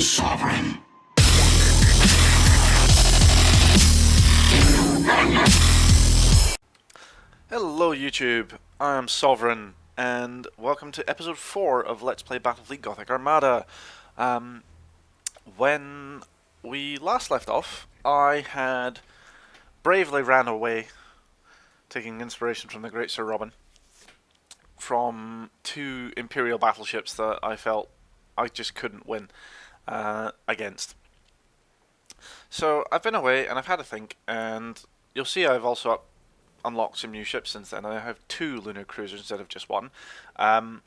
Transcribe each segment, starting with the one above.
Sovereign. Hello YouTube, I am Sovereign, and welcome to episode 4 of Let's Play Battlefleet Gothic Armada. When we last left off, I had bravely ran away, taking inspiration from the great Sir Robin, from 2 Imperial battleships that I felt I just couldn't win against. So I've been away and I've had a think, and you'll see I've also unlocked some new ships since then. I have 2 lunar cruisers instead of just 1. Now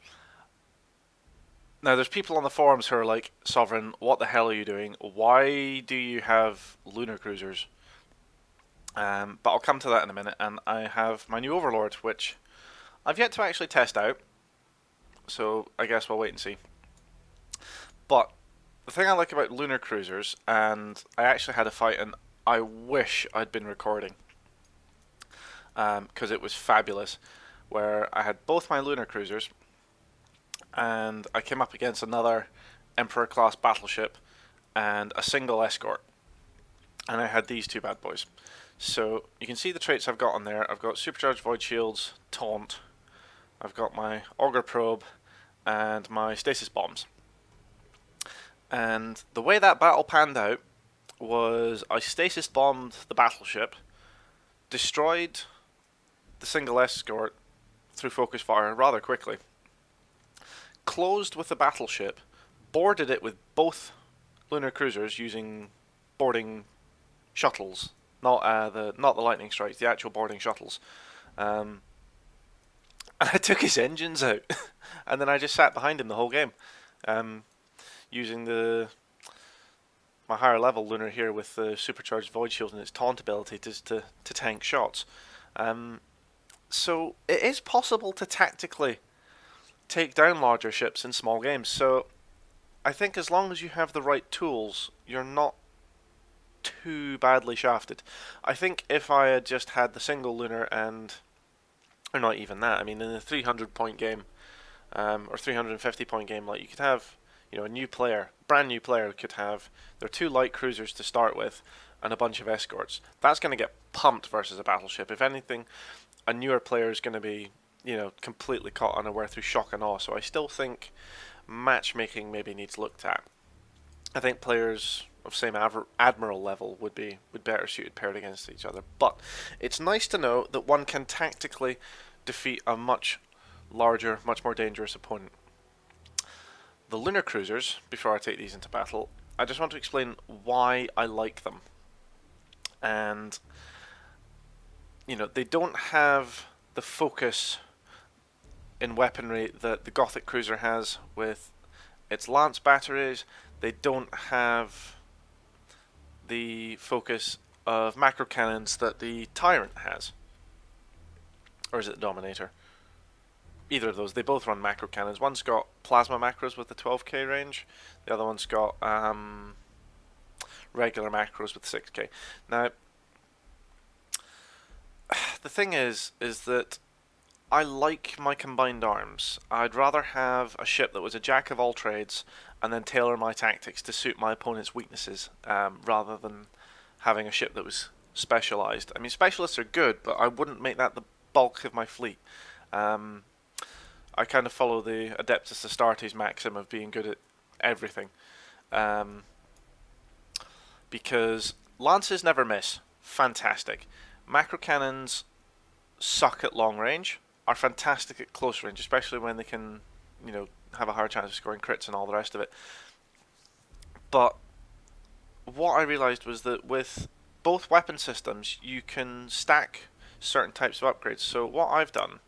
there's people on the forums who are like, Sovereign, what the hell are you doing? Why do you have lunar cruisers? But I'll come to that in a minute. And I have my new Overlord, which I've yet to actually test out, so I guess we'll wait and see. But the thing I like about lunar cruisers, and I actually had a fight and I wish I'd been recording, because it was fabulous, where I had both my lunar cruisers and I came up against another Emperor class battleship and a single escort, and I had these 2 bad boys. So you can see the traits I've got on there. I've got supercharged void shields, taunt, I've got my auger probe and my stasis bombs. And the way that battle panned out was I stasis bombed the battleship, destroyed the single escort through focus fire rather quickly, closed with the battleship, boarded it with both lunar cruisers using boarding shuttles, not the lightning strikes, the actual boarding shuttles. And I took his engines out, and then I just sat behind him the whole game, using my higher level lunar here with the supercharged void shield and its taunt ability to tank shots. So it is possible to tactically take down larger ships in small games. So I think as long as you have the right tools, you're not too badly shafted. I think if I had just had the single lunar or not even that, I mean in a 300 point game, or 350 point game, like you could have, a new player, brand new player could have their 2 light cruisers to start with and a bunch of escorts. That's going to get pumped versus a battleship. If anything, a newer player is going to be, completely caught unaware through shock and awe. So I still think matchmaking maybe needs looked at. I think players of same admiral level would be better suited paired against each other. But it's nice to know that one can tactically defeat a much larger, much more dangerous opponent. The lunar cruisers, before I take these into battle, I just want to explain why I like them. And they don't have the focus in weaponry that the Gothic cruiser has with its lance batteries. They don't have the focus of macro cannons that the Tyrant has. Or is it the Dominator? Either of those. They both run macro cannons. One's got plasma macros with the 12k range. The other one's got regular macros with 6k. Now, the thing is that I like my combined arms. I'd rather have a ship that was a jack of all trades and then tailor my tactics to suit my opponent's weaknesses, rather than having a ship that was specialized. I mean, specialists are good, but I wouldn't make that the bulk of my fleet. I kind of follow the Adeptus Astartes maxim of being good at everything, because lances never miss. Fantastic. Macro cannons suck at long range, are fantastic at close range, especially when they can, have a higher chance of scoring crits and all the rest of it. But what I realized was that with both weapon systems, you can stack certain types of upgrades. So what I've done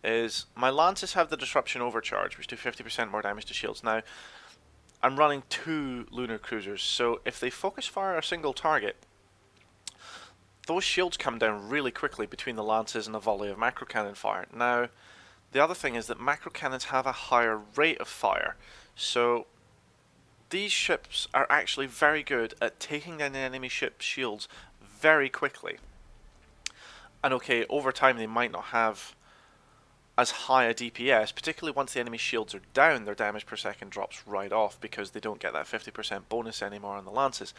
is my lances have the disruption overcharge, which do 50% more damage to shields. Now, I'm running 2 lunar cruisers, so if they focus fire a single target, those shields come down really quickly between the lances and a volley of macro cannon fire. Now, the other thing is that macro cannons have a higher rate of fire, so these ships are actually very good at taking down the enemy ship's shields very quickly. And okay, over time they might not have as high a DPS, particularly once the enemy shields are down, their damage per second drops right off because they don't get that 50% bonus anymore on the lances.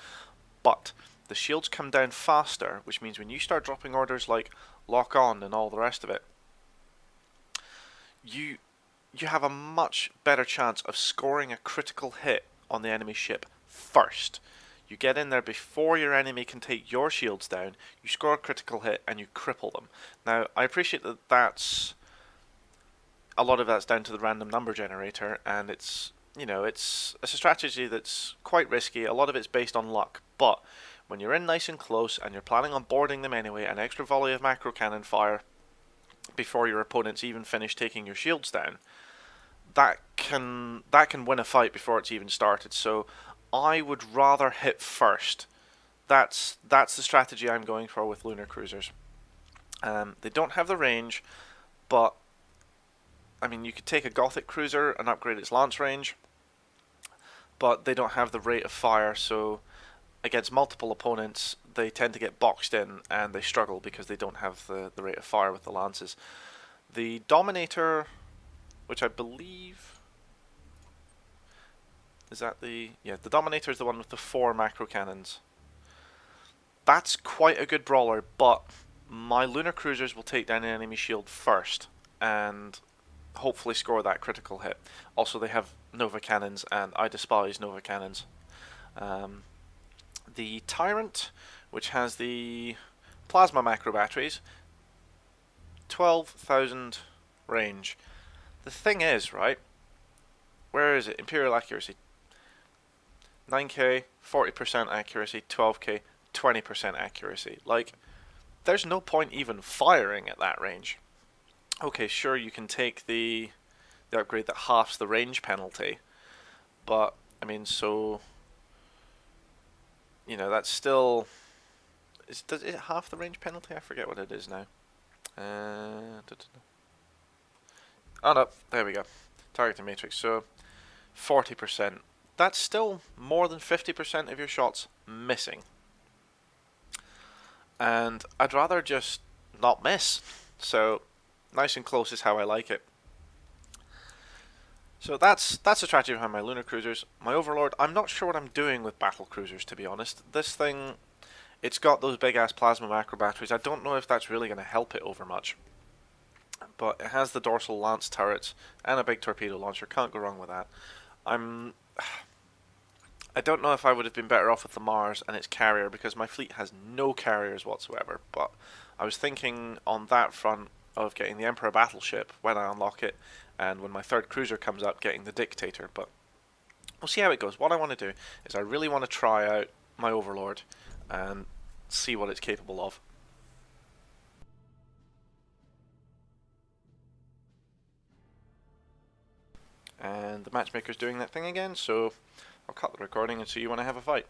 But the shields come down faster, which means when you start dropping orders like lock on and all the rest of it, you have a much better chance of scoring a critical hit on the enemy ship first. You get in there before your enemy can take your shields down, you score a critical hit and you cripple them. Now, I appreciate that a lot of that's down to the random number generator, and it's a strategy that's quite risky. A lot of it's based on luck, but when you're in nice and close and you're planning on boarding them anyway, an extra volley of macro cannon fire before your opponents even finish taking your shields down, that can win a fight before it's even started. So I would rather hit first. That's the strategy I'm going for with Lunar Cruisers. They don't have the range, but I mean, you could take a Gothic cruiser and upgrade its lance range, but they don't have the rate of fire, so against multiple opponents they tend to get boxed in and they struggle because they don't have the rate of fire with the lances. The Dominator, which I believe is that the Dominator is the one with the 4 macro cannons. That's quite a good brawler, but my Lunar Cruisers will take down an enemy shield first and hopefully score that critical hit. Also, they have Nova Cannons, and I despise Nova Cannons. The Tyrant, which has the Plasma Macro Batteries, 12,000 range. The thing is, right, where is it? Imperial accuracy. 9k, 40% accuracy, 12k, 20% accuracy. Like, there's no point even firing at that range. Okay, sure, you can take the upgrade that halves the range penalty, but I mean, so that's still does it half the range penalty? I forget what it is now. Oh no, there we go. Targeting matrix. So 40%. That's still more than 50% of your shots missing, and I'd rather just not miss. So nice and close is how I like it. So that's the strategy behind my Lunar Cruisers. My Overlord, I'm not sure what I'm doing with battle cruisers, to be honest. This thing, it's got those big ass plasma macro batteries. I don't know if that's really going to help it over much. But it has the dorsal lance turrets and a big torpedo launcher. Can't go wrong with that. I don't know if I would have been better off with the Mars and its carrier, because my fleet has no carriers whatsoever. But I was thinking on that front of getting the Emperor battleship when I unlock it, and when my 3rd cruiser comes up, getting the Dictator. But we'll see how it goes. What I want to do is I really want to try out my Overlord and see what it's capable of. And the matchmaker's doing that thing again, so I'll cut the recording and see you when I have a fight.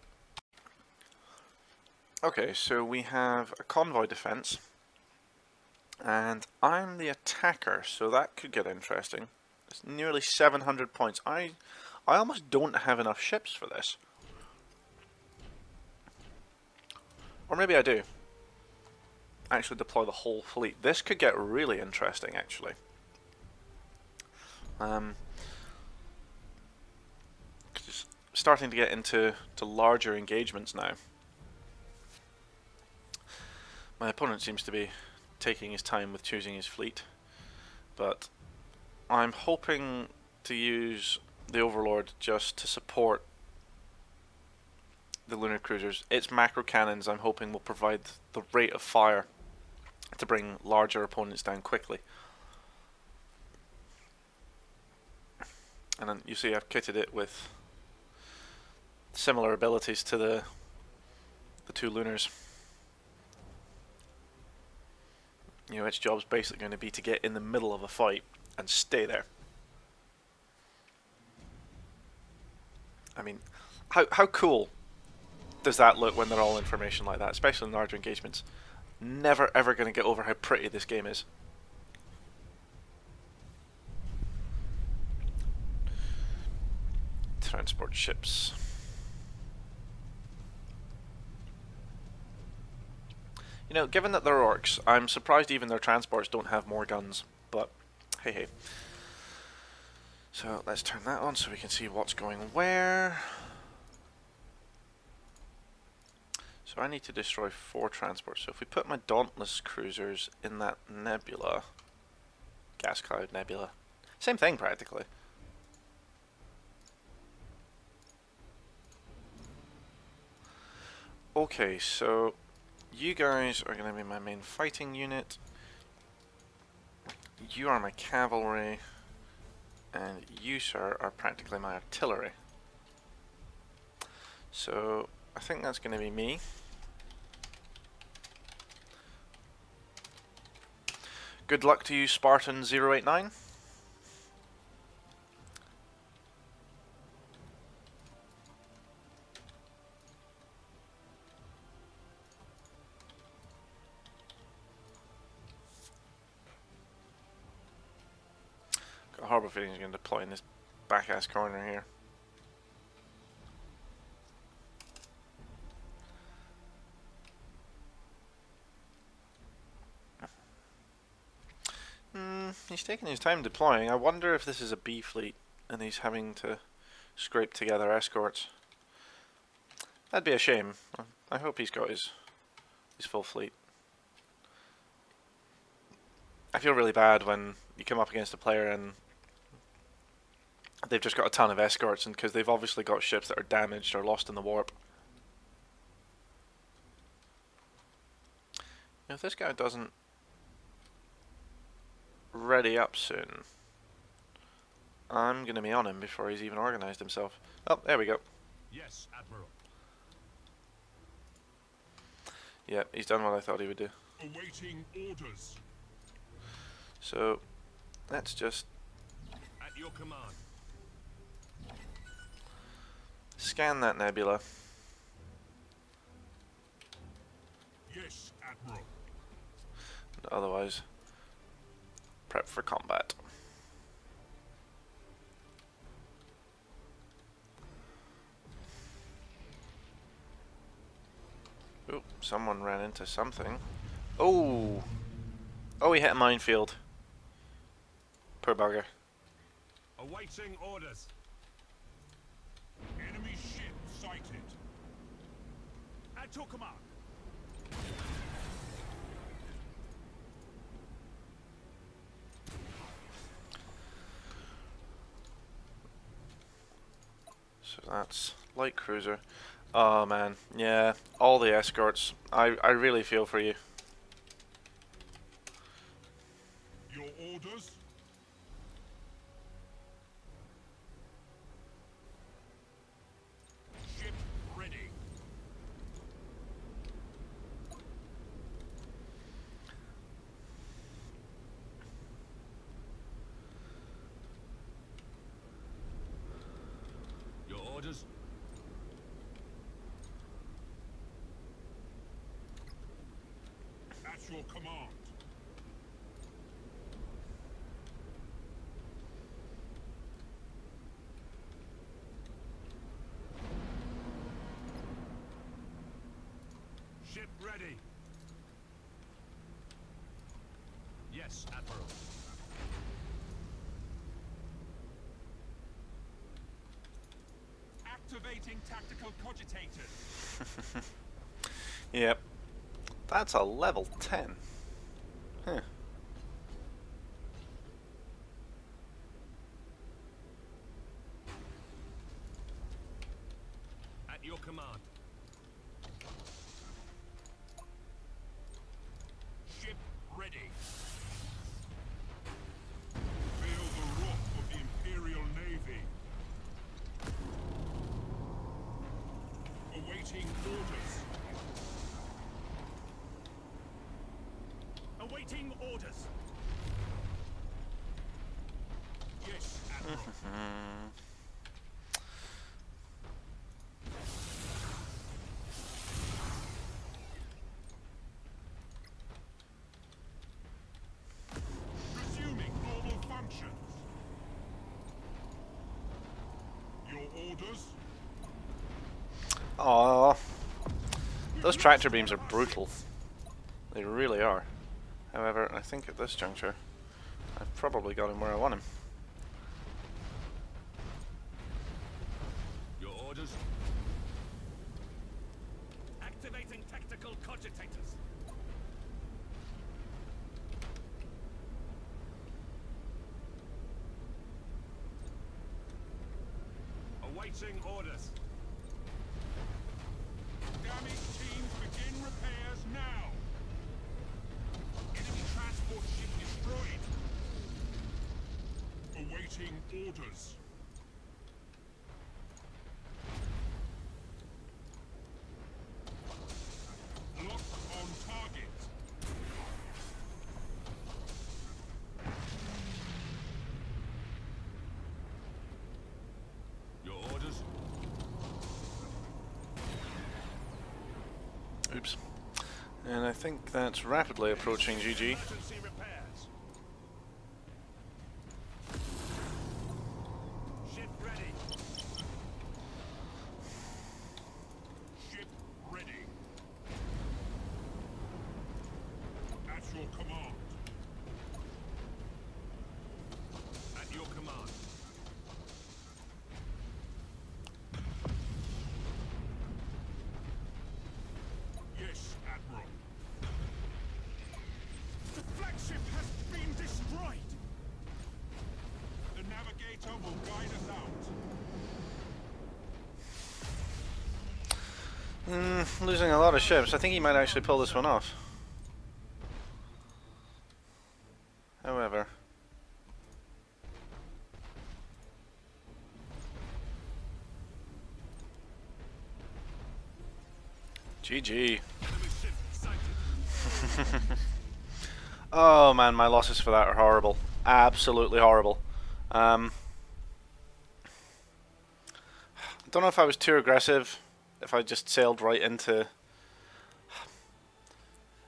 Okay, so we have a convoy defense, and I'm the attacker, so that could get interesting. It's nearly 700 points. I almost don't have enough ships for this. Or maybe I do. Actually deploy the whole fleet. This could get really interesting, actually. Just starting to get into larger engagements now. My opponent seems to be taking his time with choosing his fleet, but I'm hoping to use the Overlord just to support the Lunar Cruisers. Its macro cannons, I'm hoping, will provide the rate of fire to bring larger opponents down quickly. And then you see I've kitted it with similar abilities to the 2 Lunars. Its job's basically going to be to get in the middle of a fight and stay there. I mean, how cool does that look when they're all information like that, especially in larger engagements? Never ever going to get over how pretty this game is. Transport ships. Given that they're orcs, I'm surprised even their transports don't have more guns, but Hey hey. So let's turn that on so we can see what's going where. So I need to destroy 4 transports. So if we put my Dauntless cruisers in that nebula, gas cloud nebula, same thing practically. Okay, so you guys are going to be my main fighting unit. You are my cavalry. And you, sir, are practically my artillery. So I think that's going to be me. Good luck to you, Spartan 089. Got a horrible feeling he's going to deploy in this back-ass corner here. He's taking his time deploying. I wonder if this is a B fleet and he's having to scrape together escorts. That'd be a shame. I hope he's got his full fleet. I feel really bad when you come up against a player and they've just got a ton of escorts, and because they've obviously got ships that are damaged or lost in the warp. If this guy doesn't ready up soon, I'm going to be on him before he's even organised himself. Oh, there we go. Yes, Admiral. Yeah, he's done what I thought he would do. Awaiting orders. So, let's just At your command. scan that nebula. Yes, Admiral. Otherwise, prep for combat. Oh, someone ran into something. Oh! Oh, he hit a minefield. Poor bugger. Awaiting orders. Enemy ship sighted. At your command. So that's light cruiser. Oh man, yeah, all the escorts. I really feel for you. Your orders. Ship ready. Your orders. At your command. Ship ready. Yes, Admiral. Activating tactical cogitators. Yep. That's a level 10. Huh. At your command. Ship ready. Feel the wrath of the Imperial Navy. Awaiting orders. Awaiting orders. Yes, Admiral. Resuming normal functions. Your orders. Aww. Those tractor beams are brutal. They really are. However, I think at this juncture, I've probably got him where I want him. Your orders? Activating tactical cogitators. Awaiting orders. Damage teams begin repairs now. Enemy transport ship destroyed. Awaiting orders. Lock on target. Your orders? Oops. And I think that's rapidly approaching GG. Emergency repairs. Ship ready. Ship ready. At your command. At your command. Yes, Admiral. The flagship has been destroyed. The navigator will guide us out. Losing a lot of ships. I think he might actually pull this one off. However. GG. Enemy ship sighted. Oh man, my losses for that are horrible. Absolutely horrible. I don't know if I was too aggressive, if I just sailed right into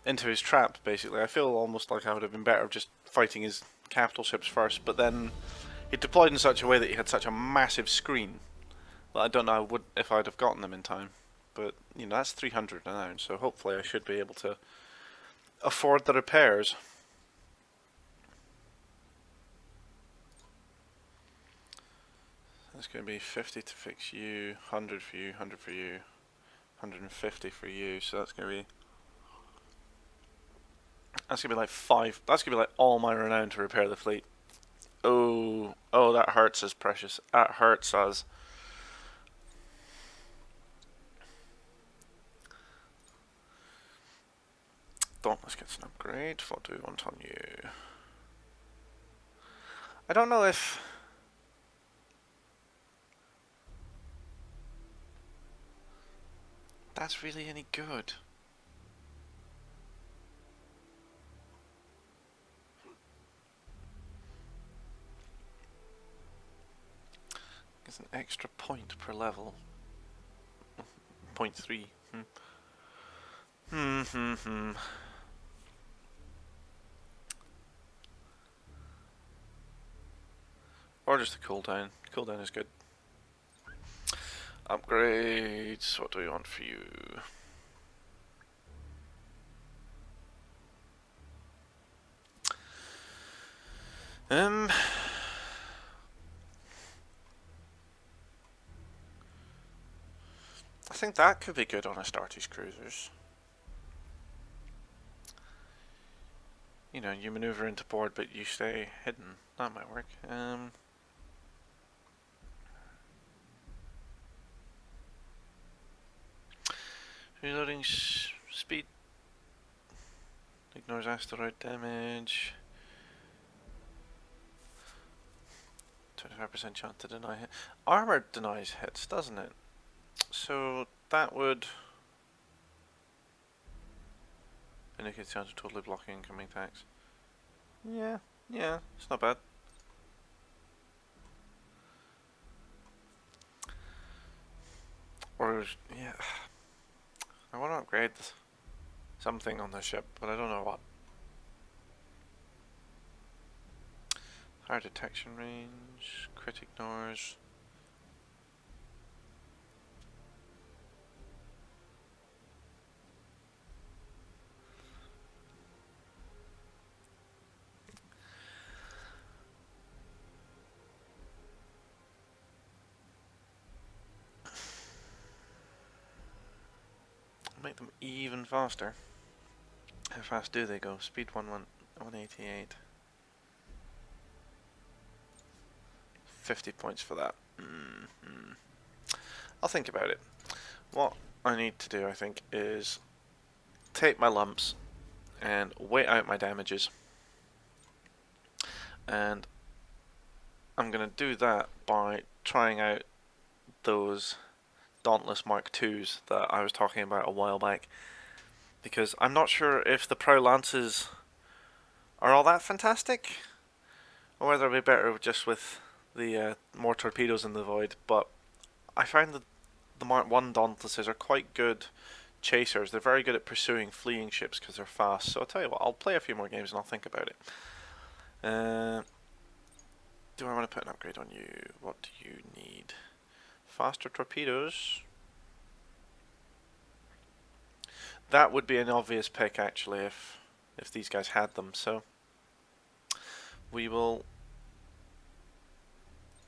his trap, basically. I feel almost like I would have been better just fighting his capital ships first, but then he deployed in such a way that he had such a massive screen that I don't know if I'd have gotten them in time. But, you know, that's 300 now, so hopefully I should be able to afford the repairs. That's going to be 50 to fix you, 100 for you, 100 for you, 150 for you, so that's going to be... That's going to be like 5, that's going to be like all my renown to repair the fleet. Oh, that hurts us, precious. That hurts us. Let's get an upgrade. What do we want on you? I don't know if... that's really any good. It's an extra point per level. 0.3. Or just the cooldown. Cooldown is good. Upgrades. What do we want for you? I think that could be good on Astartes cruisers. You know, you maneuver into port but you stay hidden. That might work. Reloading speed. Ignores asteroid damage. 25% chance to deny hit. Armor denies hits, doesn't it? So that would indicate the chance of totally blocking incoming attacks. Yeah, it's not bad. Or yeah, I want to upgrade something on this ship, but I don't know what. Higher detection range, crit ignores. make them even faster. How fast do they go? Speed 188. 50 points for that. I'll think about it. What I need to do, I think, is take my lumps and wait out my damages. And I'm going to do that by trying out those Dauntless Mark IIs that I was talking about a while back. Because I'm not sure if the Prow Lances are all that fantastic, or whether it'll be better just with the more torpedoes in the void. But I find that the Mark I Dauntlesses are quite good chasers. They're very good at pursuing fleeing ships because they're fast. So I'll tell you what, I'll play a few more games and I'll think about it. Do I want to put an upgrade on you? What do you need? Faster torpedoes. That would be an obvious pick actually if these guys had them. So we will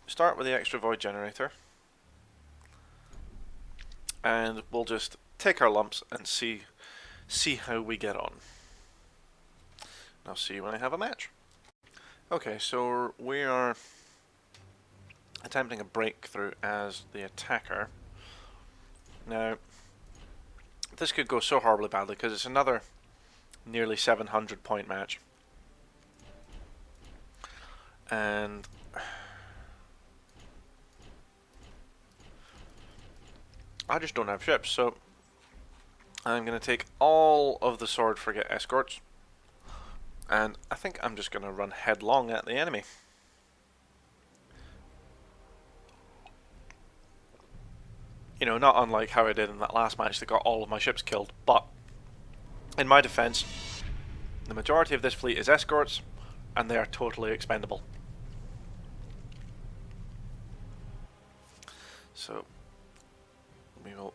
start with the extra void generator, and we'll just take our lumps and see how we get on. And I'll see you when I have a match. Okay, so we are attempting a breakthrough as the attacker. Now, this could go so horribly badly because it's another nearly 700 point match. And I just don't have ships, so I'm going to take all of the sword frigate escorts, and I think I'm just going to run headlong at the enemy. You know, not unlike how I did in that last match that got all of my ships killed, but in my defense, the majority of this fleet is escorts, and they are totally expendable. So we will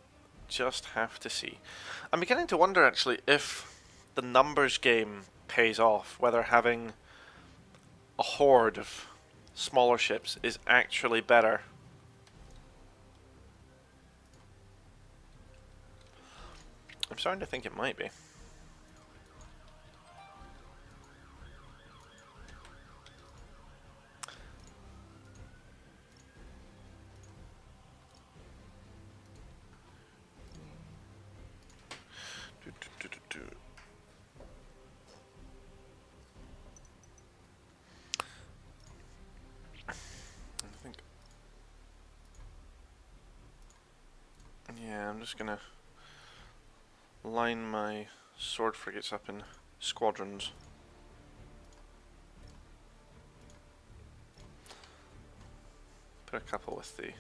just have to see. I'm beginning to wonder actually if the numbers game pays off, whether having a horde of smaller ships is actually better. I'm starting to think it might be. Yeah, I'm just gonna line my sword frigates up in squadrons. Put a couple with the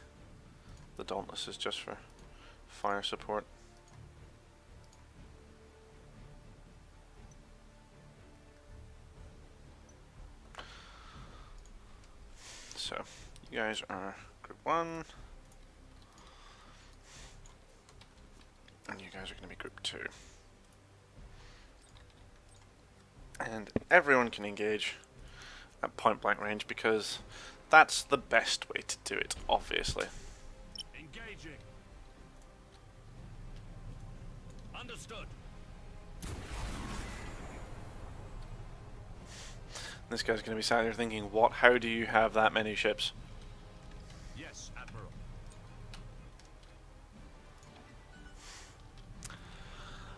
Dauntlesses just for fire support. So, you guys are Group 1. And you guys are going to be Group 2. And everyone can engage at point blank range because that's the best way to do it, obviously. Engaging. Understood. This guy's going to be sat here thinking, what? How do you have that many ships? Yes, Admiral.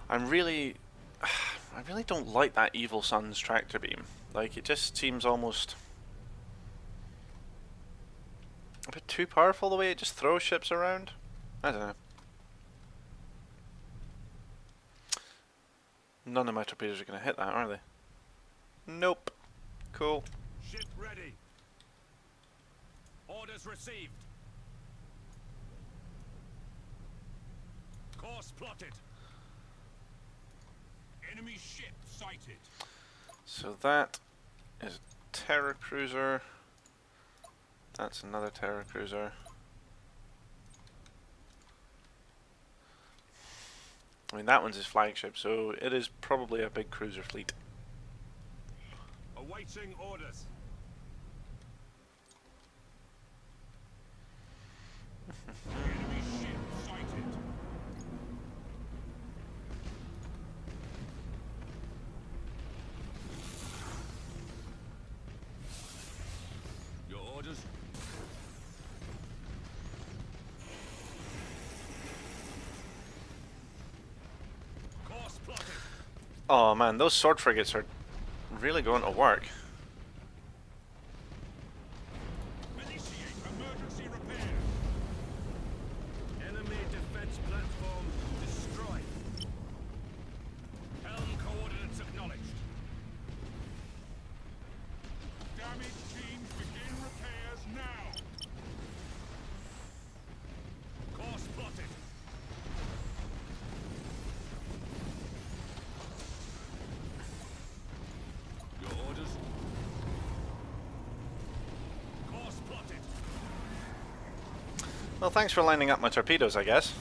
I really don't like that Evil Sun's tractor beam. Like, it just seems almost a bit too powerful the way it just throws ships around. I don't know. None of my torpedoes are going to hit that, are they? Nope. Cool. Ship ready. Orders received. Course plotted. Enemy ship sighted. So that is a Terror Cruiser. That's another Terror Cruiser. I mean, that one's his flagship, so it is probably a big cruiser fleet. Awaiting orders. Enemy ship sighted. Oh man, those sword frigates are really going to work. Initiate emergency repair. Enemy defense platform destroyed. Helm coordinates acknowledged. Damage teams begin repairs now. Course plotted. Your orders? Course plotted. Well, thanks for lining up my torpedoes, I guess.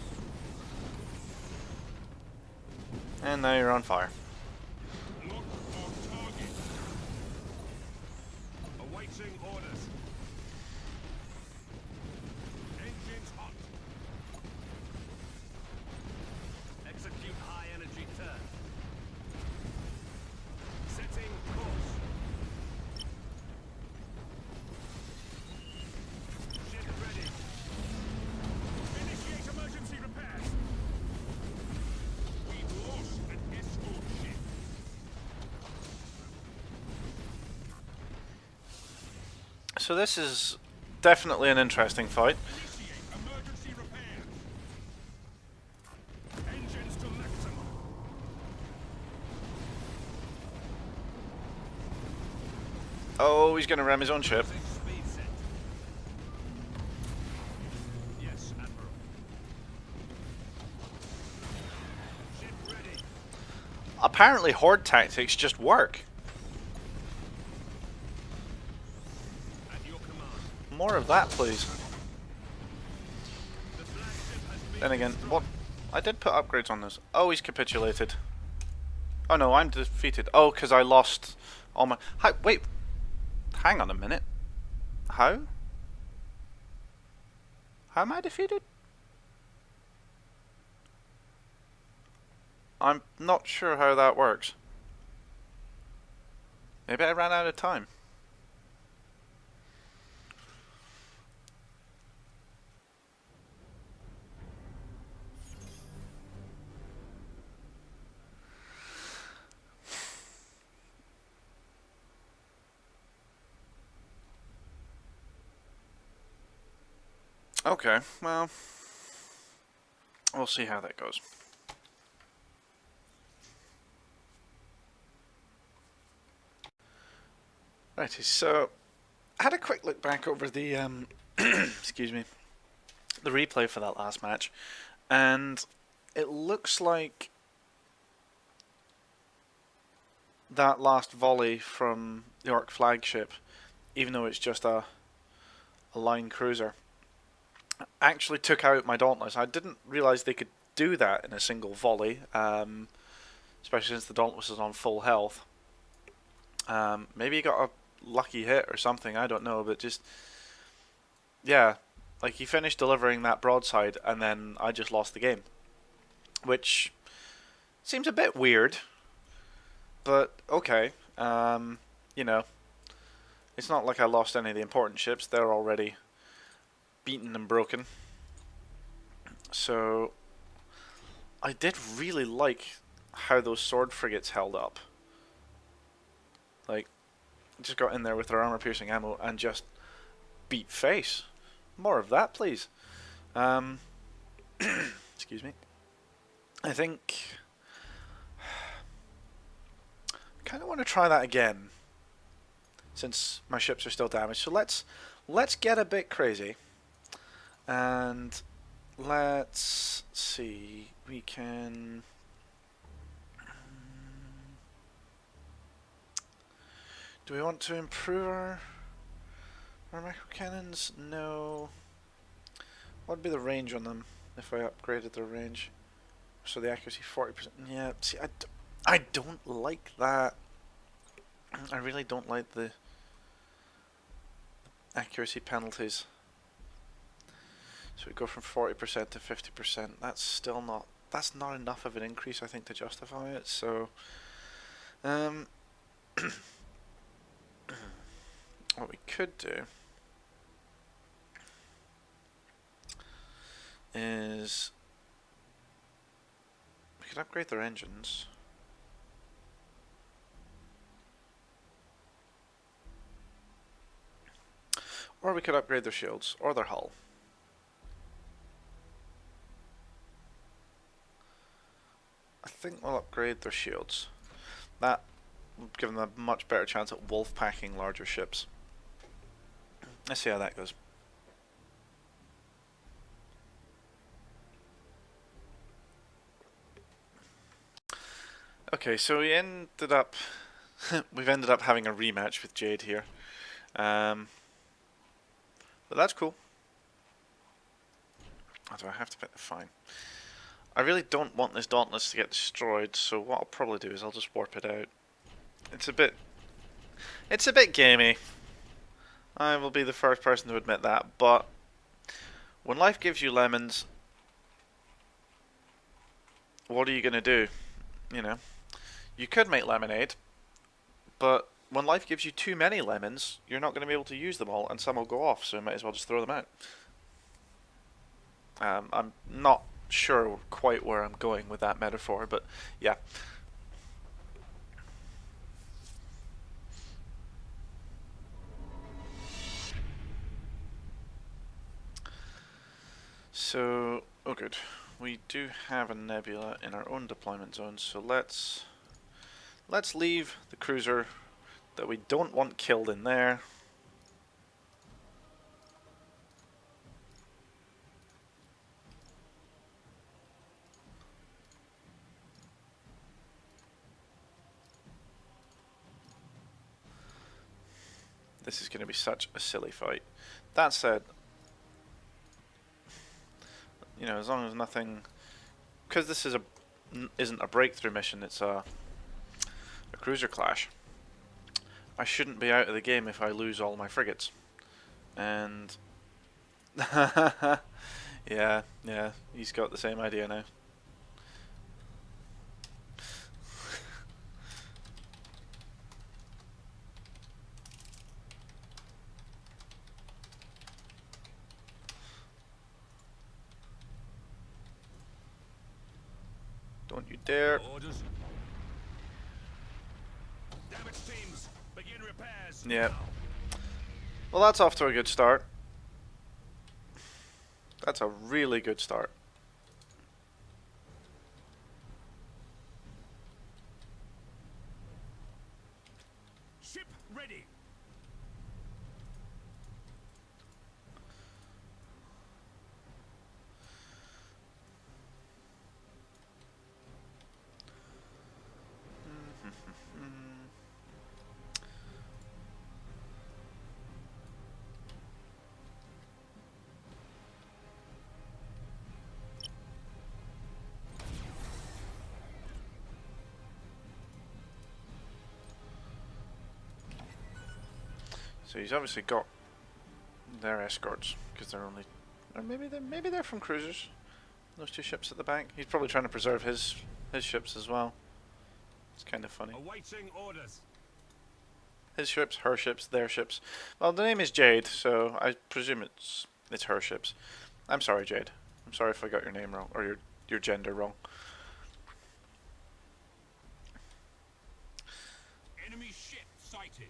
And now you're on fire. Look on target. Awaiting orders. Engines hot. Execute high energy turn. Setting course. Ship ready. Initiate emergency repairs. We've lost an escort ship. So this is definitely an interesting fight. Initiate emergency repairs. Engines to maximum. Oh, he's going to ram his own ship. Speed set. Yes, Admiral. Ship ready. Apparently horde tactics just work. At your command. More of that, please. The flagship has been Then again, destroyed. what? I did put upgrades on this. Oh, he's capitulated. Oh no, I'm defeated. Oh, because I lost all my... Wait. Hang on a minute. How? How am I defeated? I'm not sure how that works. Maybe I ran out of time. Okay, well, we'll see how that goes. Righty, so I had a quick look back over the excuse me, the replay for that last match, and it looks like that last volley from the Orc flagship, even though it's just a line cruiser, actually took out my Dauntless. I didn't realise they could do that in a single volley, especially since the Dauntless is on full health. Maybe he got a lucky hit or something, I don't know, but just, yeah, like he finished delivering that broadside and then I just lost the game, which seems a bit weird, but okay. You know, it's not like I lost any of the important ships, they're already beaten and broken. So I did really like how those sword frigates held up. Like, just got in there with their armor piercing ammo and just beat face. More of that, please. Excuse me. I think I kind of want to try that again, since my ships are still damaged. So let's get a bit crazy, and let's see. We can. Do we want to improve our micro cannons? No. What would be the range on them if I upgraded their range? So the accuracy 40%. Yeah. See, I don't like that. I really don't like the accuracy penalties. So we go from 40% to 50%. That's still not. That's not enough of an increase, I think, to justify it. So, what we could do is we could upgrade their engines. Or we could upgrade their shields, or their hull. I think we'll upgrade their shields. That will give them a much better chance at wolf packing larger ships. Let's see how that goes. Okay, so we ended up we've ended up having a rematch with Jade here. But that's cool. Oh, do I have to pick the fine? I really don't want this Dauntless to get destroyed, so what I'll probably do is I'll just warp it out. It's a bit gamey. I will be the first person to admit that, but when life gives you lemons, what are you going to do? You know, you could make lemonade, but when life gives you too many lemons, you're not going to be able to use them all, and some will go off, so you might as well just throw them out. I'm not sure quite where I'm going with that metaphor, but yeah. So, oh good. We do have a nebula in our own deployment zone, so let's leave the cruiser that we don't want killed in there. This is going to be such a silly fight. That said, you know, as long as nothing, because this is isn't a breakthrough mission, it's a cruiser clash. I shouldn't be out of the game if I lose all my frigates. And yeah, he's got the same idea now. Don't you dare. Orders. Damage teams, begin repairs. Yeah. Well, that's off to a good start. That's a really good start. Ship ready. So he's obviously got their escorts because they're only, or maybe they're from cruisers. Those two ships at the back. He's probably trying to preserve his ships as well. It's kind of funny. Awaiting orders. His ships, her ships, their ships. Well, the name is Jade, so I presume it's her ships. I'm sorry, Jade. I'm sorry if I got your name wrong or your gender wrong. Enemy ship sighted.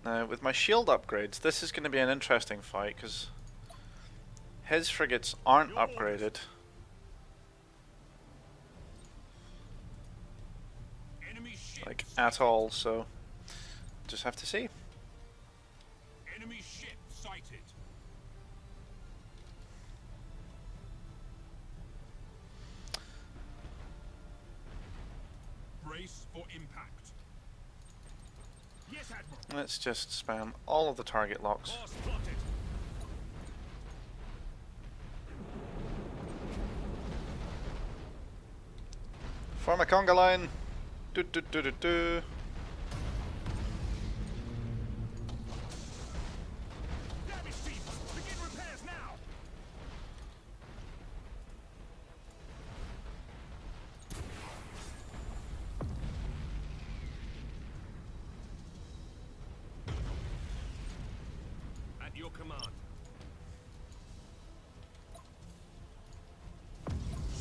Now, with my shield upgrades, this is going to be an interesting fight because his frigates aren't upgraded. Enemy ship Like, at all, so just have to see. Enemy ship sighted. Brace for impact. Yes, Admiral. Let's just spam all of the target locks. Course plotted. Form a conga line. Do do do do do. Damage teams, begin repairs now. At your command.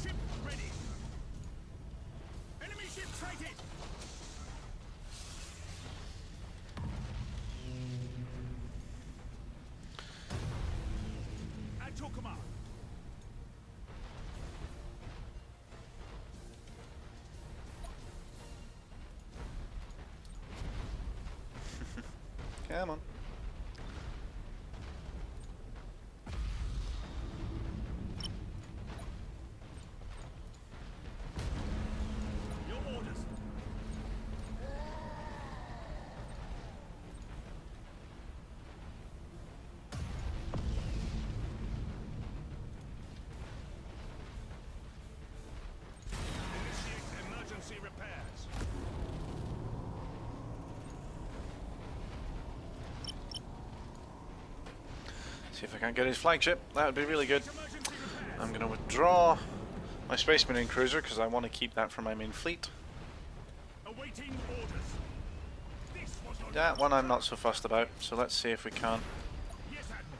Ship ready. Enemy ship sighted. At your command. Come on. Your orders. Initiate emergency repairs. See if I can get his flagship. That would be really good. Emergency repairs. I'm going to withdraw my Space Marine cruiser because I want to keep that for my main fleet. Awaiting orders. This was your That one I'm not so fussed about, so let's see if we can. Yes, Admiral.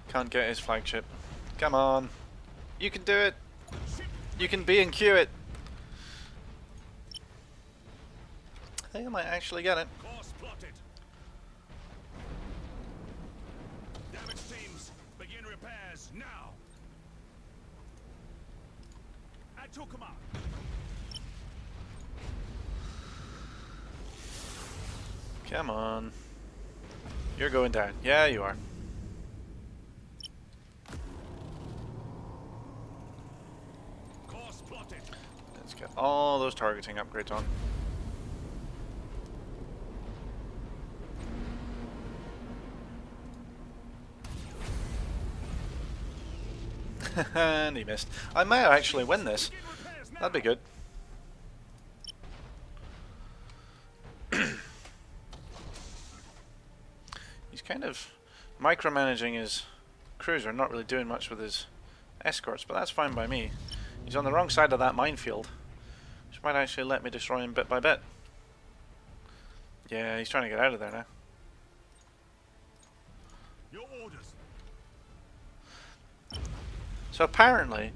Can't get his flagship. Come on. You can do it. Ship You can B&Q it. I think I might actually get it. course plotted. Damage teams, begin repairs now. At your command. Come on. You're going down. Yeah, you are. Course plotted. Let's get all those targeting upgrades on. And he missed. I might actually win this. Begin repairs now. That'd be good. He's kind of micromanaging his cruiser, not really doing much with his escorts, but that's fine by me. He's on the wrong side of that minefield, which might actually let me destroy him bit by bit. Yeah, he's trying to get out of there now. Your orders. So apparently,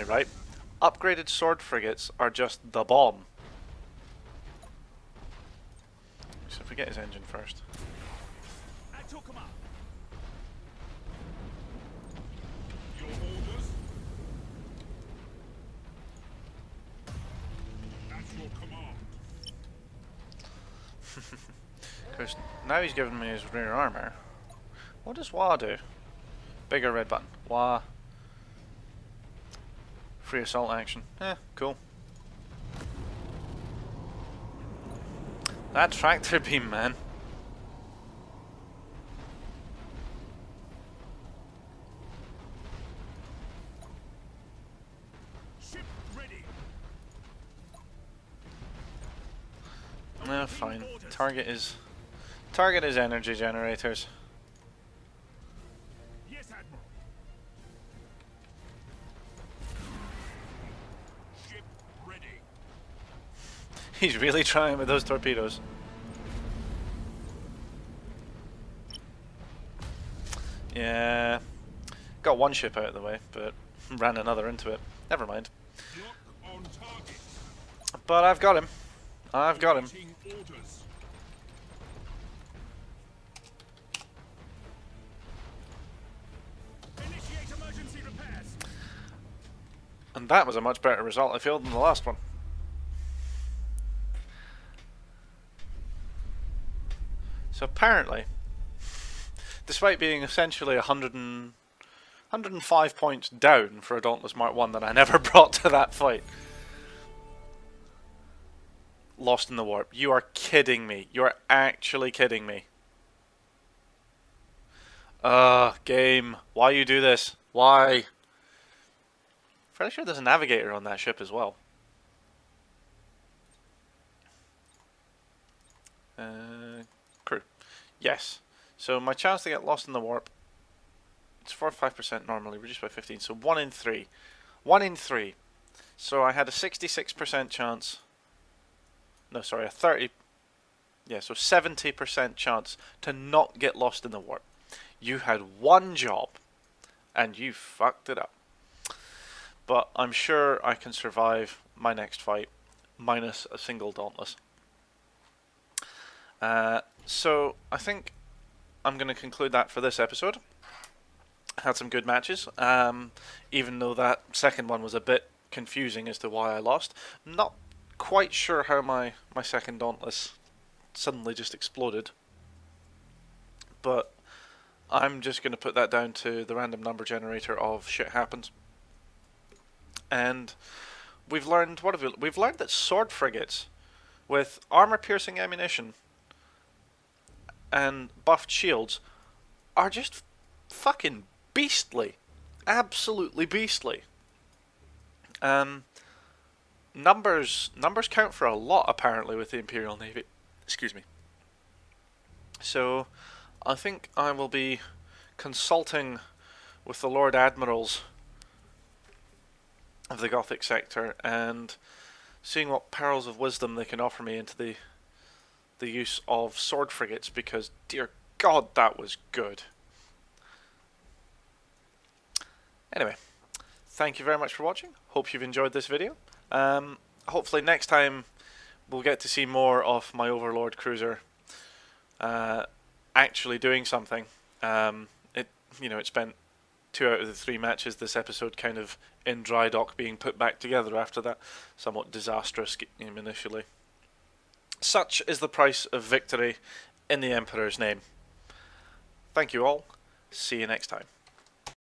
right, upgraded sword frigates are just the bomb. So if we get his engine first. At your command. Your orders. At your command. Because now he's giving me his rear armor. What does Wah do? Bigger red button. Wah. Free assault action. Cool. That tractor beam, man. Ship ready. Fine. Target is energy generators. Yes, Admiral. Ship ready. He's really trying with those torpedoes. Yeah. Got one ship out of the way, but ran another into it. Never mind. Lock on target. But I've got him. I've got him. Awaiting orders. Initiate emergency repairs. And that was a much better result, I feel, than the last one. So apparently, despite being essentially 105 points down for a Dauntless Mark 1 that I never brought to that fight, lost in the warp. You are kidding me. You are actually kidding me. Game. Why you do this? Why? Fairly sure there's a navigator on that ship as well. Crew. Yes. So my chance to get lost in the warp, it's 45% normally, reduced by 15, so 1 in 3. 1 in 3. So I had a 66% chance. No, sorry, a 30. Yeah, so 70% chance to not get lost in the warp. You had one job, and you fucked it up. But I'm sure I can survive my next fight, minus a single Dauntless. So I think I'm going to conclude that for this episode. Had some good matches, even though that second one was a bit confusing as to why I lost. Not quite sure how my second Dauntless suddenly just exploded, but I'm just going to put that down to the random number generator of shit happens. And we've learned, what have we? We've learned that sword frigates with armor-piercing ammunition and buffed shields are just fucking beastly, absolutely beastly. Numbers count for a lot apparently with the Imperial Navy. Excuse me. So I think I will be consulting with the Lord Admirals of the Gothic sector and seeing what pearls of wisdom they can offer me into the use of sword frigates, because dear God, that was good. Anyway, thank you very much for watching. Hope you've enjoyed this video. Hopefully next time we'll get to see more of my Overlord cruiser actually doing something. It spent 2 out of the 3 matches this episode kind of in dry dock, being put back together after that somewhat disastrous game initially. Such is the price of victory in the Emperor's name. Thank you all. See you next time.